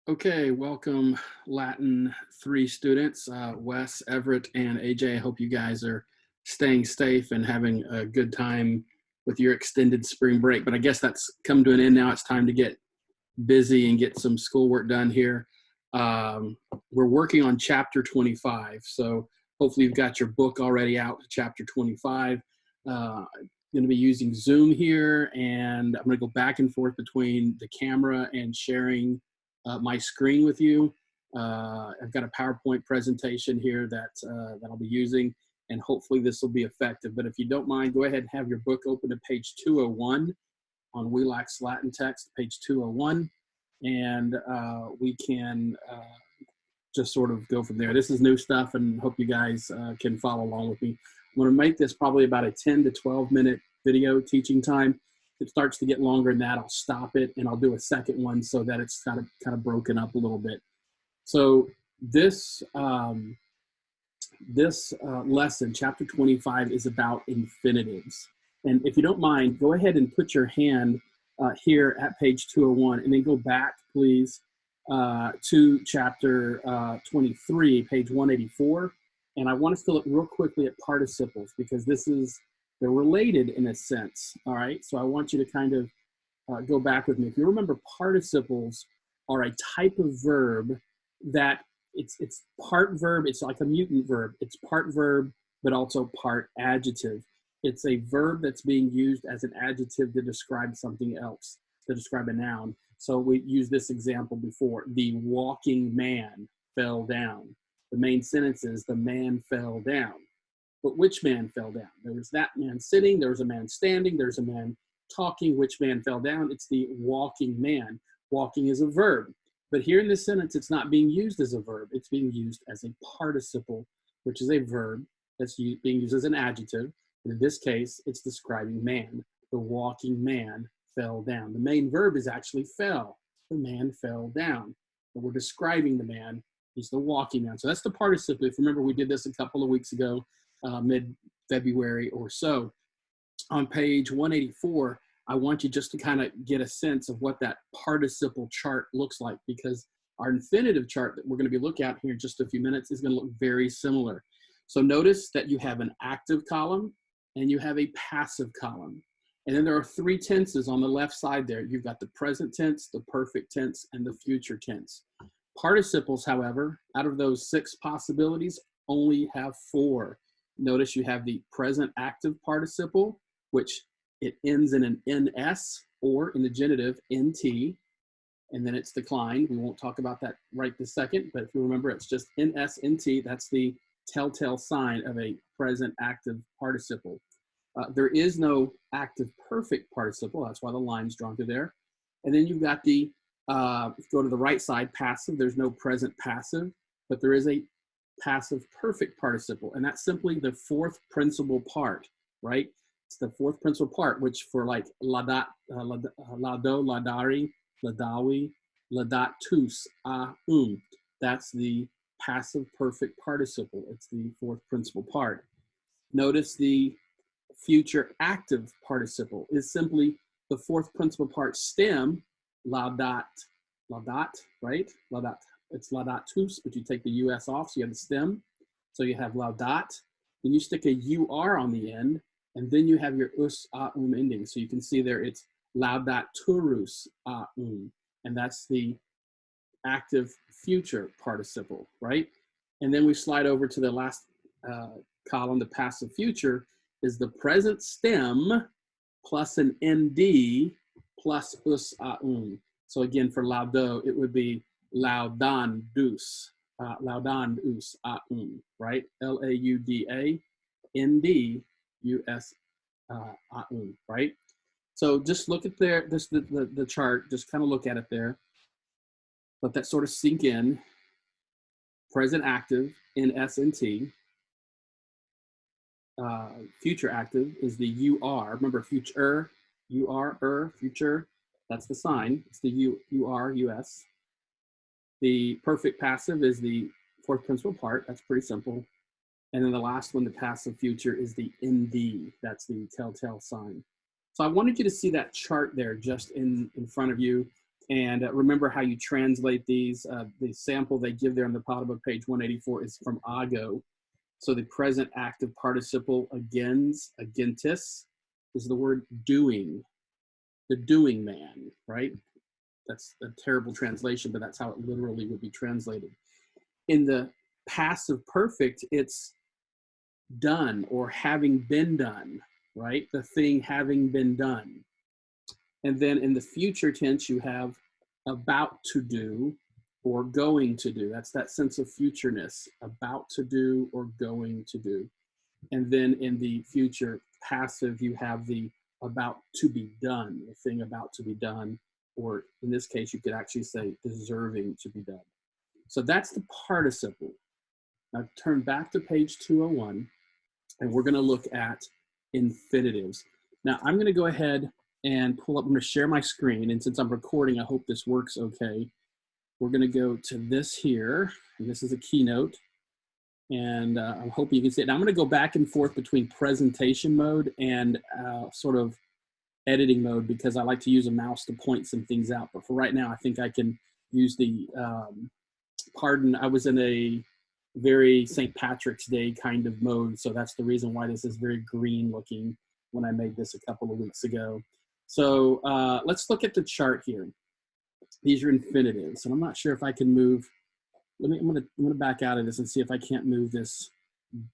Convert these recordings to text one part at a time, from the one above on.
Okay, welcome Latin 3 students, Wes, Everett, and AJ. I hope you guys are staying safe and having a good time with your extended spring break. But I guess that's come to an end now. It's time to get busy and get some schoolwork done here. We're working on chapter 25. So hopefully you've got your book already out, chapter 25. I'm going to be using Zoom here, and I'm going to go back and forth between the camera and sharing my screen with you. I've got a PowerPoint presentation here that I'll be using, and hopefully this will be effective. But if you don't mind, go ahead and have your book open to page 201 on Wheelock's Latin text, page 201, and we can just sort of go from there. This is new stuff, and hope you guys can follow along with me. I'm going to make this probably about a 10 to 12 minute video teaching time. If it starts to get longer than that, I'll stop it, and I'll do a second one so that it's kind of broken up a little bit. So this lesson, chapter 25, is about infinitives. And if you don't mind, go ahead and put your hand here at page 201, and then go back, please, to chapter 23, page 184. And I want us to look real quickly at participles, because they're related in a sense, all right? So I want you to kind of go back with me. If you remember, participles are a type of verb that it's part verb. It's like a mutant verb. It's part verb, but also part adjective. It's a verb that's being used as an adjective to describe something else, to describe a noun. So we used this example before. The walking man fell down. The main sentence is the man fell down. But which man fell down? There was that man sitting. There was a man standing. There's a man talking. Which man fell down? It's the walking man. Walking is a verb. But here in this sentence, it's not being used as a verb. It's being used as a participle, which is a verb that's being used as an adjective. And in this case, it's describing man. The walking man fell down. The main verb is actually fell. The man fell down. But we're describing the man. He's the walking man. So that's the participle. If you remember, we did this a couple of weeks ago, mid-February or so. On page 184, I want you just to kind of get a sense of what that participle chart looks like, because our infinitive chart that we're going to be looking at here in just a few minutes is going to look very similar. So notice that you have an active column and you have a passive column. And then there are three tenses on the left side there. You've got the present tense, the perfect tense, and the future tense. Participles, however, out of those 6 possibilities, only have 4. Notice you have the present active participle, which it ends in an ns, or in the genitive, nt, and then it's declined. We won't talk about that right this second, but if you remember, it's just ns, nt. That's the telltale sign of a present active participle. There is no active perfect participle. That's why the line's drawn through there. And then you've got the, if you go to the right side, passive. There's no present passive, but there is a passive perfect participle, and that's simply the 4th principal part, right? It's the 4th principal part, which for like ladat, lado, ladari, ladawi, ladatus, that's the passive perfect participle. It's the 4th principal part. Notice the future active participle is simply the 4th principal part stem, ladat, right? Ladat. It's laudatus, but you take the US off, so you have the stem. So you have laudat, then you stick a UR on the end, and then you have your us, ending. So you can see there it's laudaturus, and that's the active future participle, right? And then we slide over to the last column, the passive future, is the present stem plus an ND plus us, So again, for laudo, it would be laudandus, right? Laudandus, right? So just look at there, this the chart, just kind of look at it there. Let that sort of sink in. Present active, NS and T. Future active is the UR. Remember, future, future. That's the sign. It's the UR, US. The perfect passive is the 4th principal part. That's pretty simple. And then the last one, the passive future, is the ND. That's the telltale sign. So I wanted you to see that chart there just in front of you. And remember how you translate these. The sample they give there on the bottom of page 184 is from Ago. So the present active participle agens, agentis, is the word doing, the doing man, right? That's a terrible translation, but that's how it literally would be translated. In the passive perfect, it's done or having been done, right? The thing having been done. And then in the future tense, you have about to do or going to do. That's that sense of futureness, about to do or going to do. And then in the future passive, you have the about to be done, the thing about to be done, or in this case, you could actually say deserving to be done. So that's the participle. Now turn back to page 201, and we're going to look at infinitives. Now I'm going to go ahead and pull up, I'm going to share my screen, and since I'm recording, I hope this works okay. We're going to go to this here, and this is a keynote, and I'm hoping you can see it. Now I'm going to go back and forth between presentation mode and sort of editing mode, because I like to use a mouse to point some things out, but for right now, I think I can use the, pardon, I was in a very St. Patrick's Day kind of mode, so that's the reason why this is very green looking when I made this a couple of weeks ago. So let's look at the chart here. These are infinitives, and I'm not sure if I can move. I'm gonna back out of this and see if I can't move this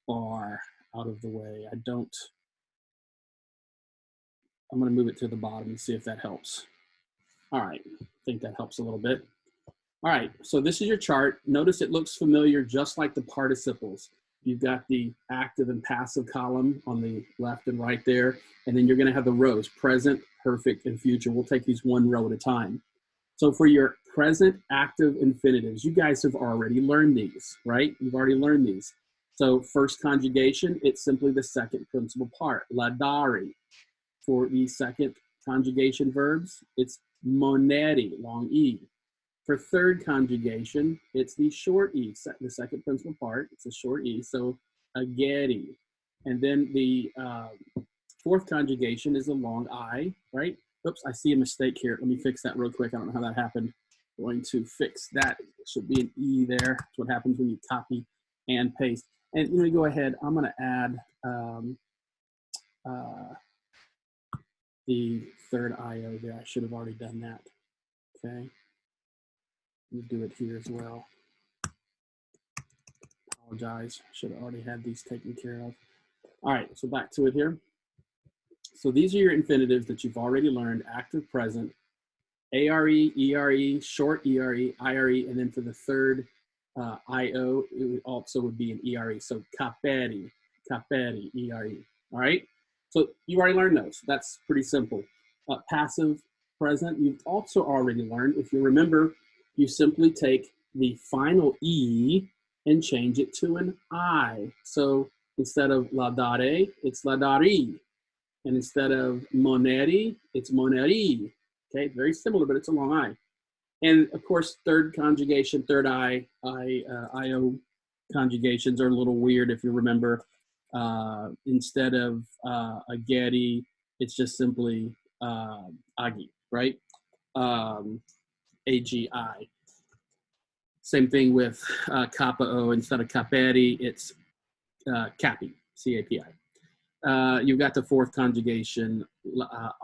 bar out of the way. I'm gonna move it to the bottom and see if that helps. All right, I think that helps a little bit. All right, so this is your chart. Notice it looks familiar, just like the participles. You've got the active and passive column on the left and right there, and then you're gonna have the rows, present, perfect, and future. We'll take these one row at a time. So for your present active infinitives, you guys have already learned these, right? You've already learned these. So first conjugation, it's simply the second principal part, ladari. For the second conjugation verbs, it's moneri, long E. For third conjugation, it's the short E, the second principal part, it's a short E, so ageri. And then the fourth conjugation is a long I, right? Oops, I see a mistake here. Let me fix that real quick. I don't know how that happened. I'm going to fix that. It should be an E there. That's what happens when you copy and paste. And let me go ahead. I'm going to add the third IO there. I should have already done that. Okay. Let me do it here as well. Apologize. Should have already had these taken care of. All right, so back to it here. So these are your infinitives that you've already learned: active, present, ARE, ERE, short ERE, IRE, and then for the third IO, it also would be an ERE. So caperi, ERE. All right. So you already learned those. That's pretty simple. Passive, present, you've also already learned. If you remember, you simply take the final E and change it to an I. So instead of ladare, it's ladari. And instead of moneri, it's moneri. Okay, very similar, but it's a long I. And of course, third conjugation, third IO conjugations are a little weird if you remember. Instead of ageri, it's just simply agi, right? AGI. Same thing with kappa O. Instead of caperi, it's capi, C-A-P-I. You've got the fourth conjugation,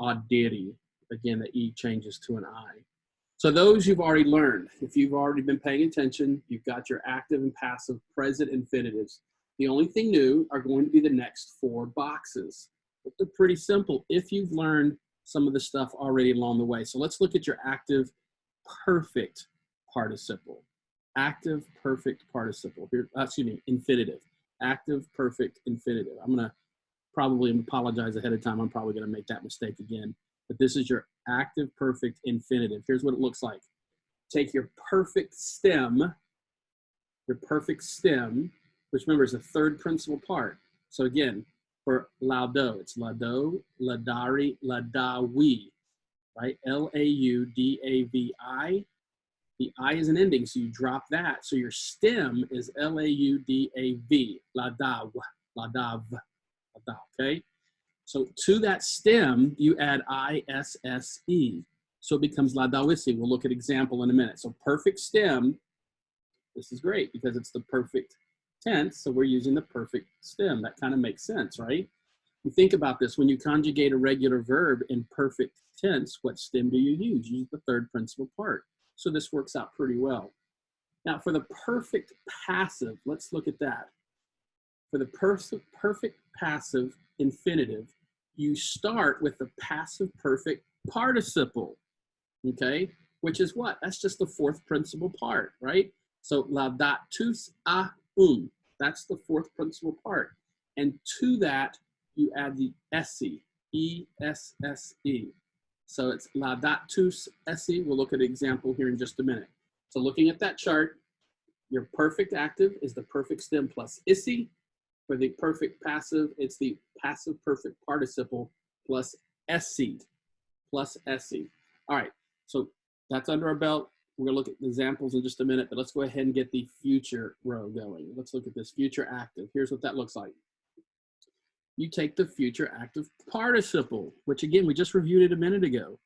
audiri. Again, the E changes to an I. So those you've already learned. If you've already been paying attention, you've got your active and passive present infinitives. The only thing new are going to be the next four boxes. But they're pretty simple if you've learned some of the stuff already along the way. So let's look at your active perfect participle. Active perfect participle. Here, excuse me, infinitive. Active perfect infinitive. I'm going to probably apologize ahead of time. I'm probably going to make that mistake again. But this is your active perfect infinitive. Here's what it looks like. Take your perfect stem, which remember is the third principal part. So again, for laudo, it's lado, ladari, ladawi, right? L-A-U-D-A-V-I. The I is an ending, so you drop that. So your stem is L-A-U-D-A-V, ladav, okay? So to that stem, you add I-S-S-E. So it becomes ladawisi. We'll look at example in a minute. So perfect stem, this is great because it's the perfect tense. So we're using the perfect stem. That kind of makes sense, right? You think about this, when you conjugate a regular verb in perfect tense, what stem do you use? You use the third principal part. So this works out pretty well. Now for the perfect passive, let's look at that. For the perfect passive infinitive, you start with the passive perfect participle, okay? Which is what? That's just the fourth principal part, right? So laudatus a that's the fourth principal part. And to that, you add the esse, E-S-S-E. So it's laudatus esse. We'll look at an example here in just a minute. So looking at that chart, your perfect active is the perfect stem plus isse. For the perfect passive, it's the passive perfect participle plus esse, plus esse. All right, so that's under our belt. We're gonna look at examples in just a minute, but let's go ahead and get the future row going. Let's look at this future active. Here's what that looks like. You take the future active participle, which again, we just reviewed it a minute ago.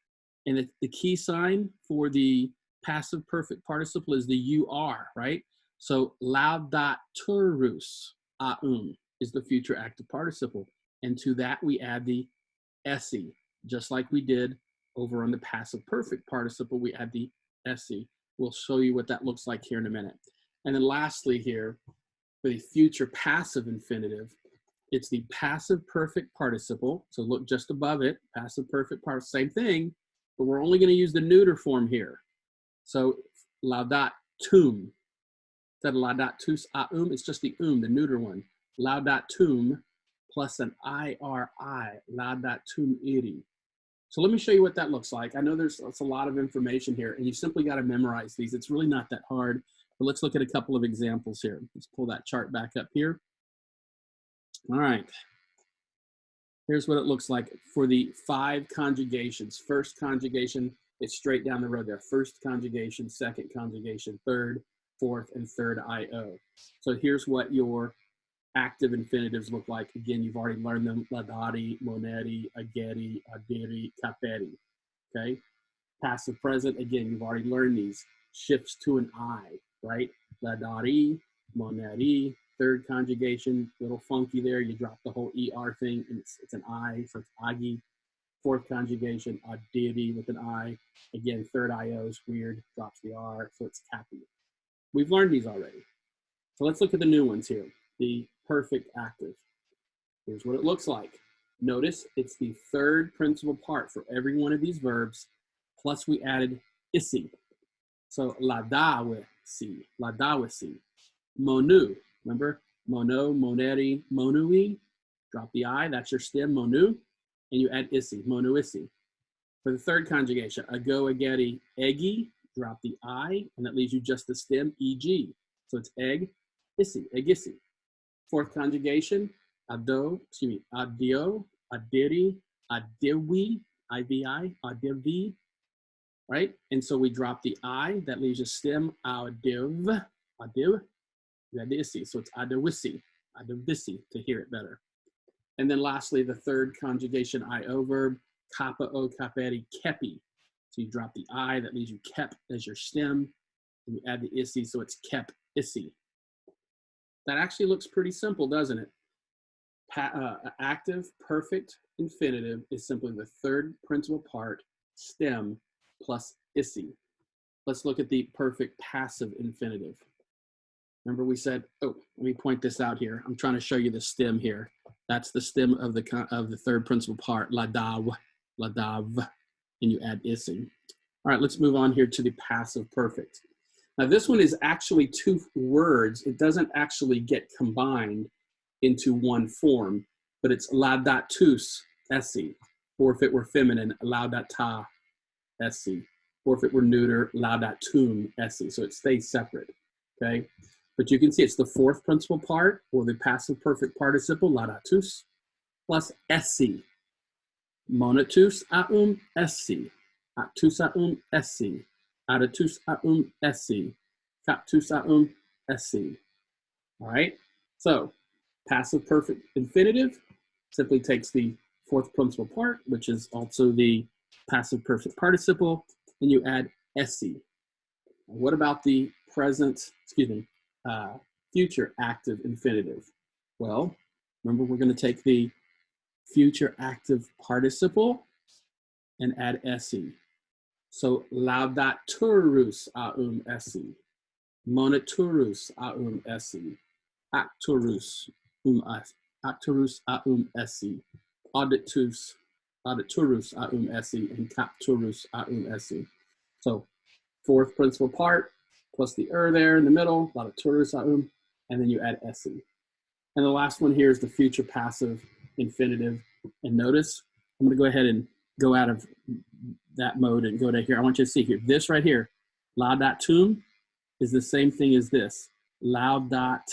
And the key sign for the passive perfect participle is the UR, right? So laudaturus is the future active participle. And to that we add the esse, just like we did over on the passive perfect participle, we add the esse. We'll show you what that looks like here in a minute. And then lastly here, for the future passive infinitive, it's the passive perfect participle. So look just above it, passive perfect participle, same thing, but we're only going to use the neuter form here. So laudatum, instead of laudatus it's just the the neuter one. Laudatum plus an IRI, laudatum iri. So let me show you what that looks like. I know there's a lot of information here, and you simply got to memorize these. It's really not that hard, but let's look at a couple of examples here. Let's pull that chart back up here. All right. Here's what it looks like for the 5 conjugations. First conjugation, it's straight down the road there. First conjugation, second conjugation, third, fourth, and third IO. So here's what your active infinitives look like. Again, you've already learned them. Ladati, moneti, ageti, adiri, caperi. Okay? Passive present, again, you've already learned these. Shifts to an I, right? Ladati, moneti. Third conjugation, a little funky there. You drop the whole ER thing, and it's an I, so it's agi. Fourth conjugation, adiri with an I. Again, third IO is weird, drops the R, so it's capi. We've learned these already. So let's look at the new ones here. The perfect active. Here's what it looks like. Notice it's the third principal part for every one of these verbs, plus we added isi. So ladawisi, ladawisi. Monu, remember? Mono, moneri, monui. Drop the I, that's your stem, monu. And you add isi, monuisi. For the third conjugation, ago, ageti, eggi. Drop the I, and that leaves you just the stem, eg. So it's egg, isi, egisi. Fourth conjugation, adio, adiri, adiwi, ivi, adivi, right? And so we drop the I, that leaves a stem, adiv, adiv, you add the isi, so it's adawisi, adavisi, to hear it better. And then lastly, the third conjugation IO verb, kappa o kaperi, kepi. So you drop the I, that leaves you kep as your stem, and you add the isi, so it's kep, isi. That actually looks pretty simple, doesn't it? Active perfect infinitive is simply the third principal part, stem, plus isi. Let's look at the perfect passive infinitive. Remember we said, oh, let me point this out here. I'm trying to show you the stem here. That's the stem of the third principal part, ladav, ladav, and you add isi. All right, let's move on here to the passive perfect. Now this one is actually 2 words. It doesn't actually get combined into one form, but it's laudatus esse, or if it were feminine, laudata esse, or if it were neuter, laudatum esse. So it stays separate, okay? But you can see it's the fourth principal part, or the passive perfect participle, laudatus, plus esse. Monatus esse, actus esse, adatus esse, captus esse. All right, so passive perfect infinitive simply takes the fourth principal part, which is also the passive perfect participle, and you add esse. What about the present, future active infinitive? Well, remember we're going to take the future active participle and add esse. So laudaturus aum esse, moniturus aum esse, actorus aum esse, auditurus aum esse, and capturus aum esse. So fourth principal part plus the there in the middle, laudaturus aum, and then you add esse. And the last one here is the future passive infinitive. And notice, I'm going to go ahead and go out of that mode and go to here. I want you to see here, this right here, laudatum is the same thing as this, laudatum.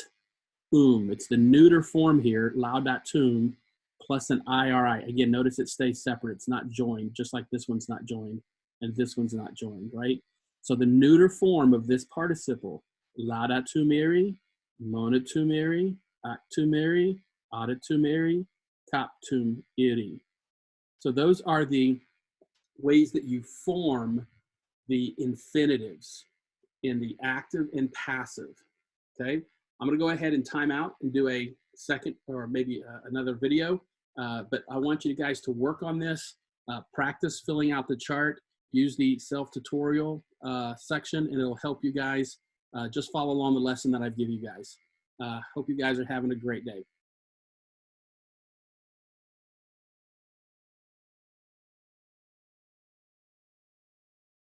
It's the neuter form here, laudatum, plus an iri. Again, notice it stays separate. It's not joined, just like this one's not joined and this one's not joined, right? So the neuter form of this participle, laudatumeri, monotumeri, actumeri, auditumeri, captum iri. So those are the ways that you form the infinitives in the active and passive, okay? I'm gonna go ahead and time out and do a second or maybe another video, but I want you guys to work on this, practice filling out the chart, use the self-tutorial section, and it'll help you guys just follow along the lesson that I've given you guys. Hope you guys are having a great day.